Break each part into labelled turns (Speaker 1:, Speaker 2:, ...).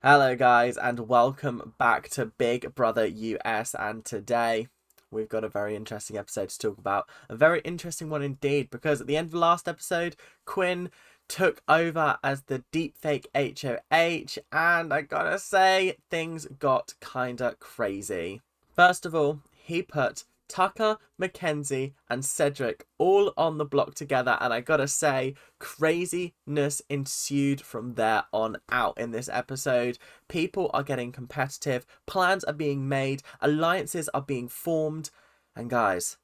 Speaker 1: Hello guys and welcome back to Big Brother US, and today we've got a very interesting episode to talk about. A very interesting one indeed, because at the end of the last episode, Quinn took over as the deepfake HOH, and I gotta say, things got kinda crazy. First of all, he put Tucker, Mackenzie, and Cedric all on the block together, and I gotta say, craziness ensued from there on out in this episode. People are getting competitive, plans are being made, alliances are being formed, and guys,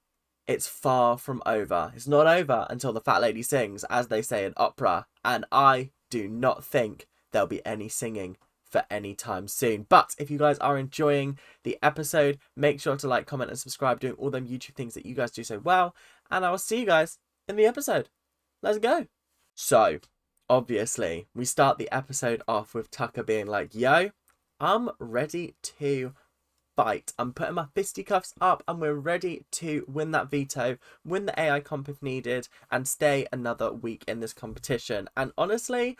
Speaker 1: it's far from over. It's not over until the fat lady sings, as they say in opera, and I do not think there'll be any singing for any time soon. But if you guys are enjoying the episode, make sure to like, comment, and subscribe, doing all them YouTube things that you guys do so well, and I will see you guys in the episode. Let's go. So, obviously, we start the episode off with Tucker being like, yo, I'm ready to fight. I'm putting my fisticuffs up and we're ready to win that veto, win the AI comp if needed, and stay another week in this competition. And honestly,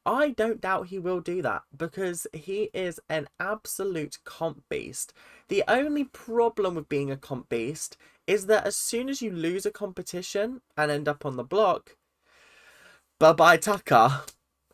Speaker 1: I don't doubt he will do that, because he is an absolute comp beast. The only problem with being a comp beast is that as soon as you lose a competition and end up on the block, bye-bye Tucker.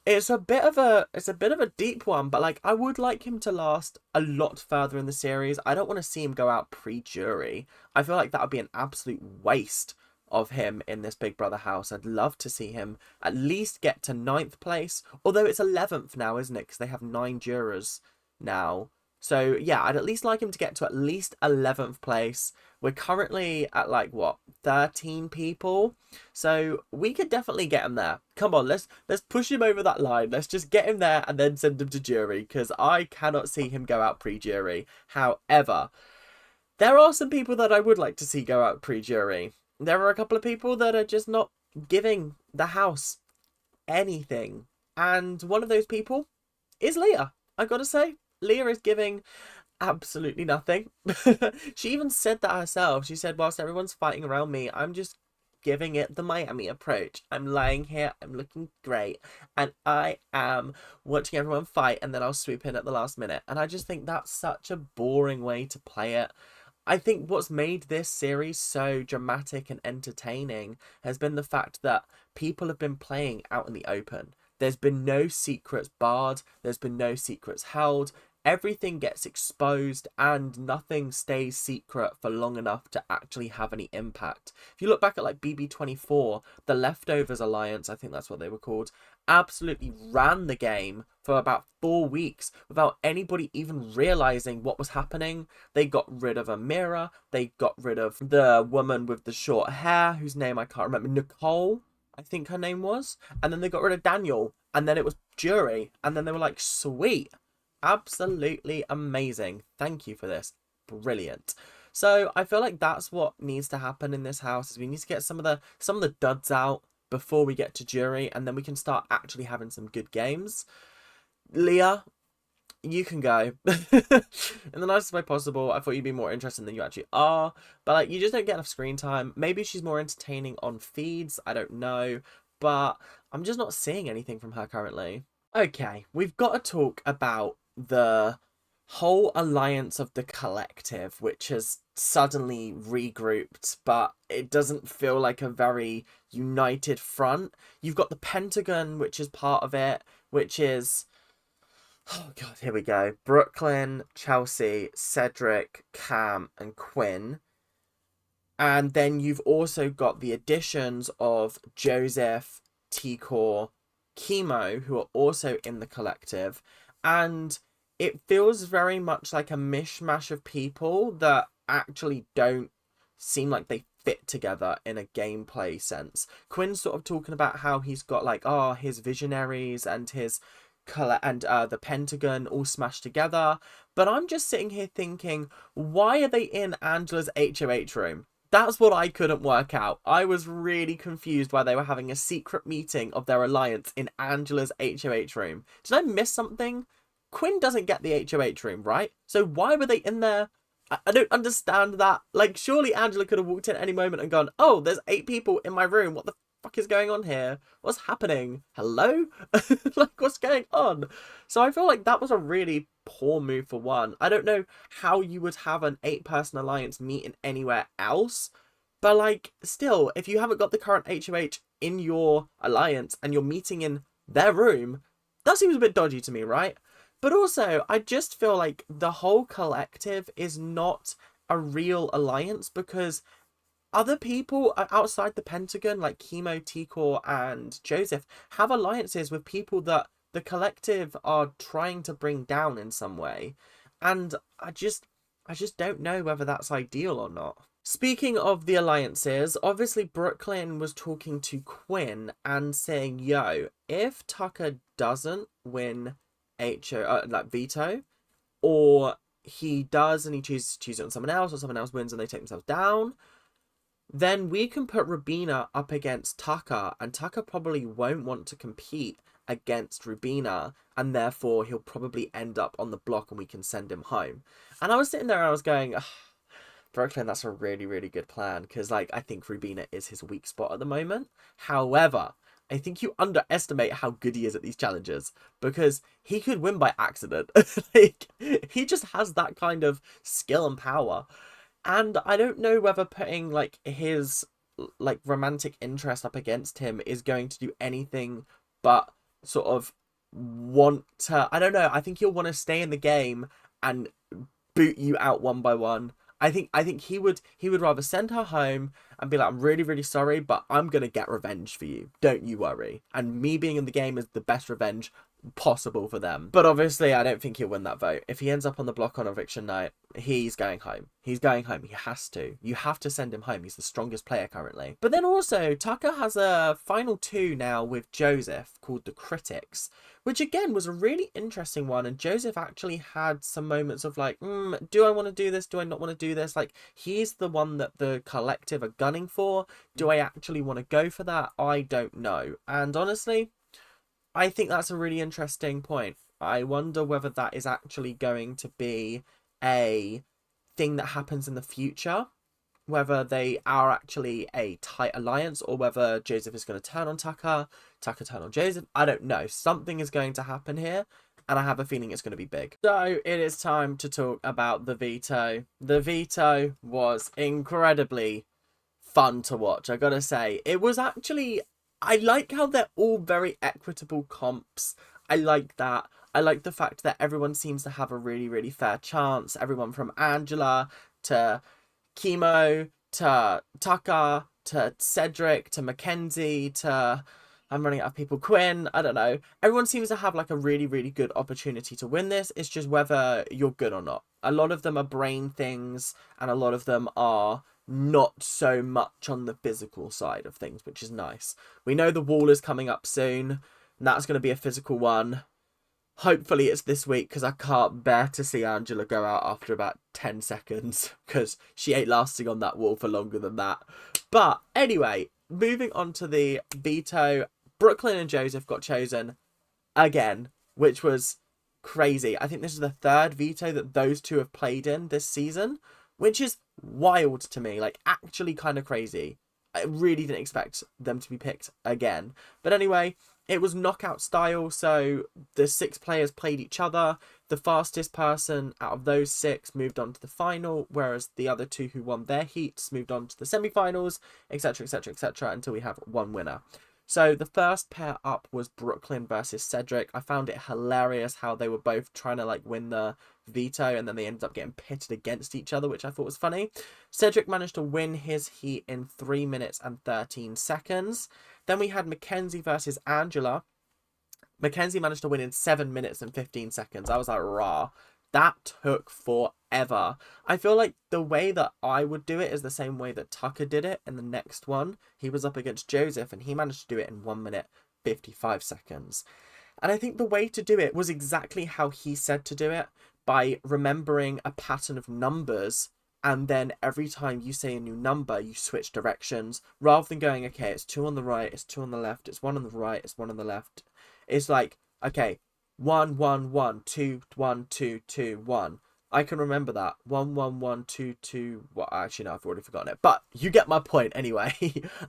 Speaker 1: It's a bit of a deep one, but like, I would like him to last a lot further in the series. I don't want to see him go out pre-jury. I feel like that would be an absolute waste of him in this Big Brother house. I'd love to see him at least get to 9th place, although it's 11th now, isn't it? Because they have 9 jurors now. So yeah, I'd at least like him to get to at least 11th place. We're currently at like, what, 13 people? So we could definitely get him there. Come on, let's push him over that line. Let's just get him there and then send him to jury, because I cannot see him go out pre-jury. However, there are some people that I would like to see go out pre-jury. There are a couple of people that are just not giving the house anything. And one of those people is Leah. I gotta say, Leah is giving absolutely nothing. She even said that herself. She said, whilst everyone's fighting around me, I'm just giving it the Miami approach. I'm lying here, I'm looking great, and I am watching everyone fight, and then I'll swoop in at the last minute. And I just think that's such a boring way to play it. I think what's made this series so dramatic and entertaining has been the fact that people have been playing out in the open. There's been no secrets barred, there's been no secrets held. Everything gets exposed and nothing stays secret for long enough to actually have any impact. If you look back at like BB24, the Leftovers Alliance, I think that's what they were called, absolutely ran the game for about 4 weeks without anybody even realizing what was happening. They got rid of Amira, they got rid of the woman with the short hair, whose name I can't remember, Nicole, I think her name was, and then they got rid of Daniel, and then it was jury, and then they were like, sweet, absolutely amazing, thank you for this, brilliant. So I feel like that's what needs to happen in this house, is we need to get some of the duds out before we get to jury, and then we can start actually having some good games. Leah, you can go in the nicest way possible. I thought you'd be more interesting than you actually are, but like, you just don't get enough screen time. Maybe she's more entertaining on feeds, I don't know, but I'm just not seeing anything from her currently. Okay, we've got to talk about the whole alliance of the collective, which has suddenly regrouped, but it doesn't feel like a very united front. You've got the Pentagon, which is part of it, which is, oh god, here we go, Brooklyn, Chelsea, Cedric, Cam, and Quinn. And then you've also got the additions of Joseph, T-Core, Chemo, who are also in the collective. And it feels very much like a mishmash of people that actually don't seem like they fit together in a gameplay sense. Quinn's sort of talking about how he's got like, oh, his visionaries and his the Pentagon all smashed together. But I'm just sitting here thinking, why are they in Angela's HOH room? That's what I couldn't work out. I was really confused why they were having a secret meeting of their alliance in Angela's HOH room. Did I miss something? Quinn doesn't get the HOH room, right? So why were they in there? I don't understand that. Like, surely Angela could have walked in at any moment and gone, oh, there's 8 people in my room. What the fuck is going on here? What's happening? Hello? Like, what's going on? So I feel like that was a really poor move for one. I don't know how you would have an 8-person alliance meeting anywhere else, but like, still, if you haven't got the current HOH in your alliance and you're meeting in their room, that seems a bit dodgy to me, right? But also, I just feel like the whole collective is not a real alliance, because other people outside the Pentagon, like Chemo, Tikor, and Joseph, have alliances with people that the collective are trying to bring down in some way. And I just don't know whether that's ideal or not. Speaking of the alliances, obviously Brooklyn was talking to Quinn and saying, yo, if Tucker doesn't win veto, or he does and he chooses to choose it on someone else, or someone else wins and they take themselves down, then we can put Rubina up against Tucker, and Tucker probably won't want to compete against Rubina, and therefore he'll probably end up on the block and we can send him home. And I was sitting there and I was going, Brooklyn, that's a really, really good plan, because like, I think Rubina is his weak spot at the moment. However, I think you underestimate how good he is at these challenges, because he could win by accident. Like, he just has that kind of skill and power. And I don't know whether putting like his like romantic interest up against him is going to do anything but sort of want to, I don't know, I think he'll want to stay in the game and boot you out one by one. I think he would rather send her home and be like, I'm really, really sorry, but I'm gonna get revenge for you. Don't you worry. And me being in the game is the best revenge possible for them. But obviously I don't think he'll win that vote. If he ends up on the block on eviction night, he's going home. He's going home. He has to. You have to send him home. He's the strongest player currently. But then also Tucker has a final 2 now with Joseph called the Critics, which again was a really interesting one. And Joseph actually had some moments of like, do I want to do this? Do I not want to do this? Like, he's the one that the collective are gunning for. Do I actually want to go for that? I don't know. And honestly, I think that's a really interesting point. I wonder whether that is actually going to be a thing that happens in the future, whether they are actually a tight alliance, or whether Joseph is going to turn on Tucker, Tucker turn on Joseph. I don't know. Something is going to happen here, and I have a feeling it's going to be big. So it is time to talk about the veto. The veto was incredibly fun to watch, I gotta say. It was actually, I like how they're all very equitable comps. I like that. I like the fact that everyone seems to have a really, really fair chance. Everyone from Angela to Chemo to Tucker to Cedric to Mackenzie to, I'm running out of people, Quinn, I don't know. Everyone seems to have like a really, really good opportunity to win this. It's just whether you're good or not. A lot of them are brain things, and a lot of them are not so much on the physical side of things, which is nice. We know the wall is coming up soon, and that's going to be a physical one. Hopefully it's this week, because I can't bear to see Angela go out after about 10 seconds, because she ain't lasting on that wall for longer than that. But anyway, moving on to the veto, Brooklyn and Joseph got chosen again, which was crazy. I think this is the 3rd veto that those two have played in this season, which is wild to me, like actually kind of crazy. I really didn't expect them to be picked again. But anyway, it was knockout style, so the 6 players played each other. The fastest person out of those 6 moved on to the final, whereas the other 2 who won their heats moved on to the semi-finals, etc, etc, etc, until we have one winner. So the first pair up was Brooklyn versus Cedric. I found it hilarious how they were both trying to like win the veto, and then they ended up getting pitted against each other, which I thought was funny. Cedric managed to win his heat in 3 minutes and 13 seconds. Then we had Mackenzie versus Angela. Mackenzie managed to win in 7 minutes and 15 seconds. I was like, rah. That took forever. I feel like the way that I would do it is the same way that Tucker did it in the next one. He was up against Joseph and he managed to do it in 1 minute 55 seconds. And I think the way to do it was exactly how he said to do it, by remembering a pattern of numbers, and then every time you say a new number, you switch directions, rather than going, okay, it's 2 on the right, it's 2 on the left, it's 1 on the right, it's 1 on the left. It's like, okay, 1 1 1 2 1 2 2 1. I can remember that. 11122. Well, actually, no, I've already forgotten it. But you get my point anyway.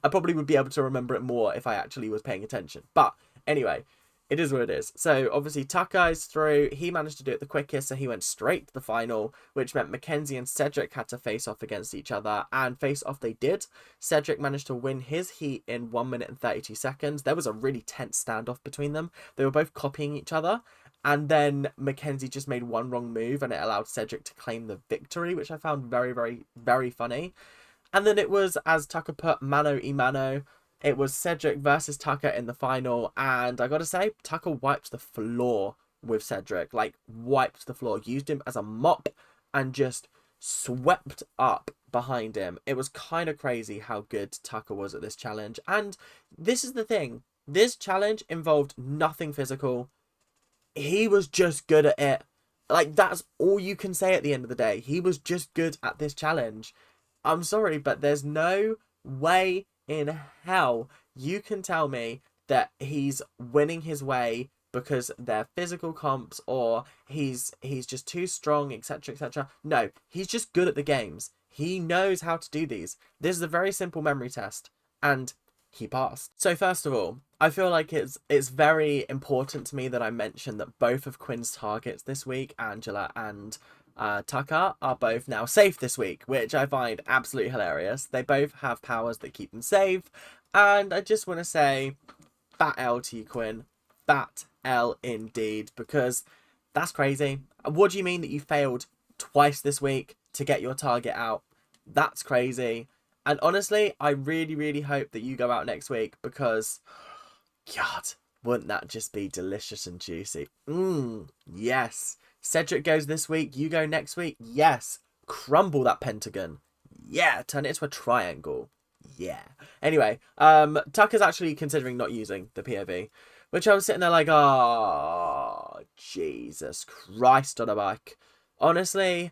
Speaker 1: I probably would be able to remember it more if I actually was paying attention. But anyway, it is what it is. So obviously Taka is through. He managed to do it the quickest, so he went straight to the final, which meant Mackenzie and Cedric had to face off against each other, and face off they did. Cedric managed to win his heat in 1 minute and 32 seconds. There was a really tense standoff between them. They were both copying each other. And then Mackenzie just made one wrong move and it allowed Cedric to claim the victory, which I found very, very, very funny. And then it was, as Tucker put, mano y mano. It was Cedric versus Tucker in the final. And I gotta say, Tucker wiped the floor with Cedric. Like, wiped the floor. Used him as a mop and just swept up behind him. It was kind of crazy how good Tucker was at this challenge. And this is the thing. This challenge involved nothing physical. He was just good at it. Like, that's all you can say at the end of the day. He was just good at this challenge. I'm sorry, but there's no way in hell you can tell me that he's winning his way because they're physical comps or he's just too strong, etc, etc. No, he's just good at the games. He knows how to do these. This is a very simple memory test, and he passed. So first of all, I feel like it's very important to me that I mention that both of Quinn's targets this week, Angela and Tucker, are both now safe this week, which I find absolutely hilarious. They both have powers that keep them safe, and I just want to say, fat L to you, Quinn. Fat L indeed, because that's crazy. What do you mean that you failed twice this week to get your target out? That's crazy. And honestly, I really, really hope that you go out next week because, God, wouldn't that just be delicious and juicy? Yes. Cedric goes this week, you go next week. Yes. Crumble that pentagon. Yeah. Turn it into a triangle. Yeah. Anyway, Tucker's actually considering not using the POV, which I was sitting there like, oh, Jesus Christ on a bike. Honestly,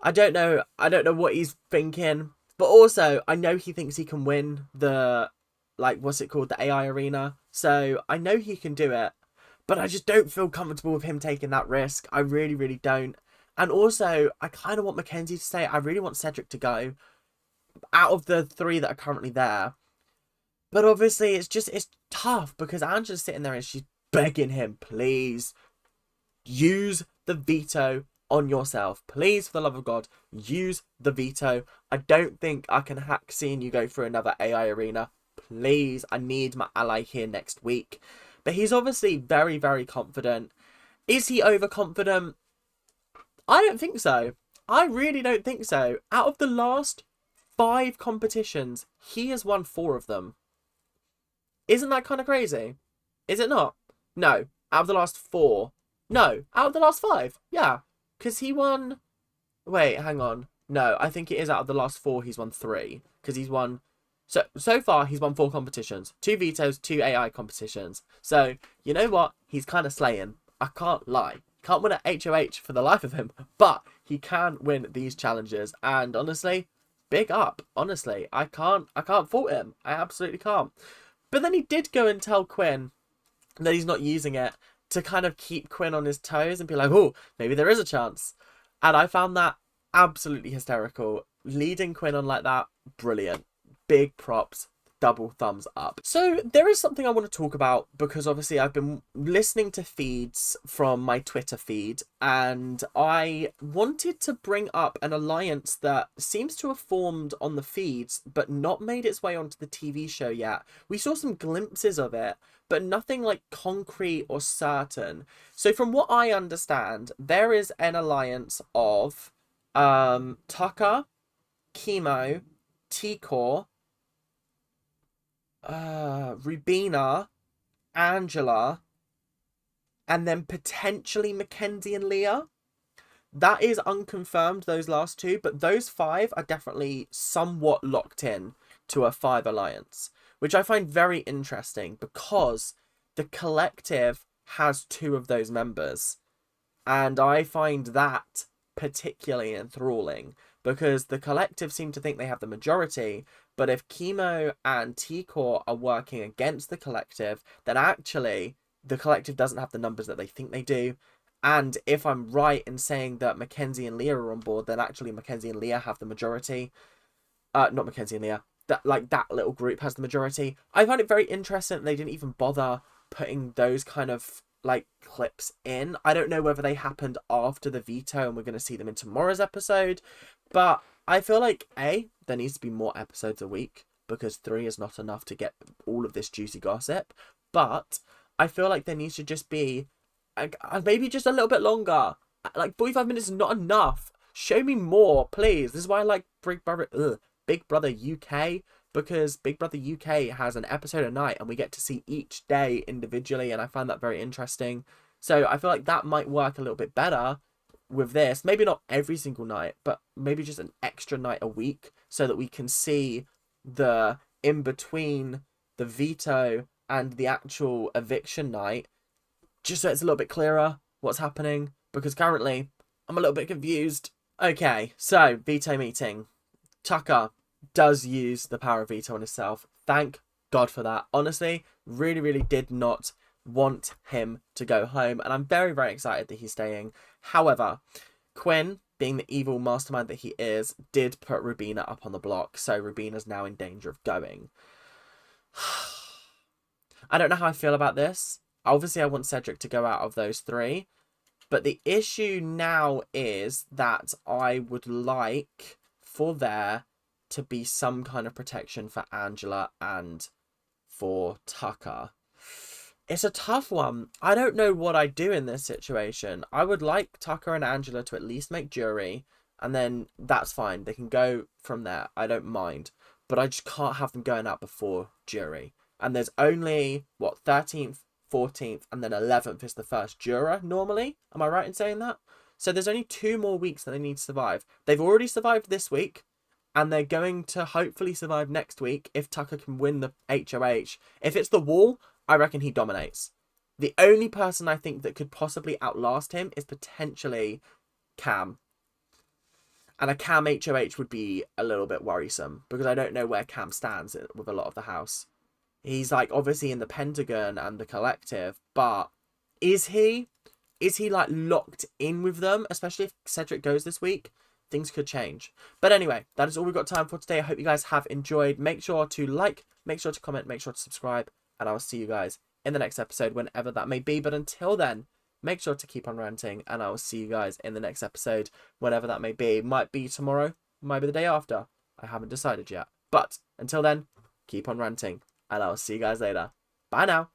Speaker 1: I don't know what he's thinking. But also, I know he thinks he can win the, like, what's it called? The AI arena. So, I know he can do it. But I just don't feel comfortable with him taking that risk. I really, really don't. And also, I kind of want Mackenzie to stay. I really want Cedric to go. Out of the 3 that are currently there. But obviously, it's tough. Because Angela's sitting there and she's begging him, please, use the veto on yourself. Please, for the love of God, use the veto. I don't think I can hack seeing you go through another AI arena. Please, I need my ally here next week. But he's obviously very, very confident. Is he overconfident? I don't think so. I really don't think so. Out of the last 5 competitions, he has won 4 of them. Isn't that kind of crazy? Is it not? No. Out of the last 4. No. Out of the last 5. Yeah. Because he won... Wait, hang on. No, I think it is out of the last 4 he's won 3. Because he's won... So far, he's won 4 competitions. 2 vetoes, 2 AI competitions. So, you know what? He's kind of slaying. I can't lie. Can't win at HOH for the life of him. But he can win these challenges. And honestly, big up. Honestly, I can't fault him. I absolutely can't. But then he did go and tell Quinn that he's not using it, to kind of keep Quinn on his toes and be like, oh, maybe there is a chance. And I found that absolutely hysterical. Leading Quinn on like that, brilliant. Big props, double thumbs up. So there is something I want to talk about, because obviously I've been listening to feeds from my Twitter feed, and I wanted to bring up an alliance that seems to have formed on the feeds, but not made its way onto the TV show yet. We saw some glimpses of it, but nothing like concrete or certain. So from what I understand, there is an alliance of Tucker, Chemo, T-Core, Rubina, Angela, and then potentially Mackenzie and Leah. That is unconfirmed, those last 2, but those 5 are definitely somewhat locked in to a 5 alliance, which I find very interesting because the collective has 2 of those members, and I find that particularly enthralling because the collective seem to think they have the majority, but if Chemo and T-Core are working against the collective, then actually the collective doesn't have the numbers that they think they do, And if I'm right in saying that Mackenzie and Leah are on board, then actually Mackenzie and Leah have the majority. Not Mackenzie and Leah. That little group has the majority. I find it very interesting that they didn't even bother putting those kind of like clips in. I don't know whether they happened after the veto and we're going to see them in tomorrow's episode, but I feel like there needs to be more episodes a week because 3 is not enough to get all of this juicy gossip. But I feel like there needs to just be maybe just a little bit longer. Like 45 minutes is not enough. Show me more, please. This is why I like Big Brother UK, because Big Brother UK has an episode a night and we get to see each day individually, and I find that very interesting. So I feel like that might work a little bit better with this. Maybe not every single night, but maybe just an extra night a week so that we can see the in between the veto and the actual eviction night, just so it's a little bit clearer what's happening, because currently I'm a little bit confused. Okay, so veto meeting. Tucker does use the power of veto on himself. Thank God for that. Honestly, really, really did not want him to go home, and I'm very, very excited that he's staying. However, Quinn, being the evil mastermind that he is, did put Rubina up on the block, so Rubina's now in danger of going. I don't know how I feel about this. Obviously, I want Cedric to go out of those 3, but the issue now is that I would like for there to be some kind of protection for Angela and for Tucker. It's a tough one. I don't know what I'd do in this situation. I would like Tucker and Angela to at least make jury, and then that's fine. They can go from there. I don't mind. But I just can't have them going out before jury. And there's only, 13th, 14th, and then 11th is the first juror, normally. Am I right in saying that? So there's only 2 more weeks that they need to survive. They've already survived this week, and they're going to hopefully survive next week if Tucker can win the HOH. If it's the wall, I reckon he dominates. The only person I think that could possibly outlast him is potentially Cam. And a Cam HOH would be a little bit worrisome, because I don't know where Cam stands with a lot of the house. He's like obviously in the Pentagon and the collective, but is he like locked in with them? Especially if Cedric goes this week, things could change. But anyway, that is all we've got time for today. I hope you guys have enjoyed. Make sure to like, make sure to comment, make sure to subscribe, and I'll see you guys in the next episode, whenever that may be. But until then, make sure to keep on ranting, and I will see you guys in the next episode, whenever that may be. Might be tomorrow, might be the day after. I haven't decided yet. But until then, keep on ranting, and I'll see you guys later. Bye now.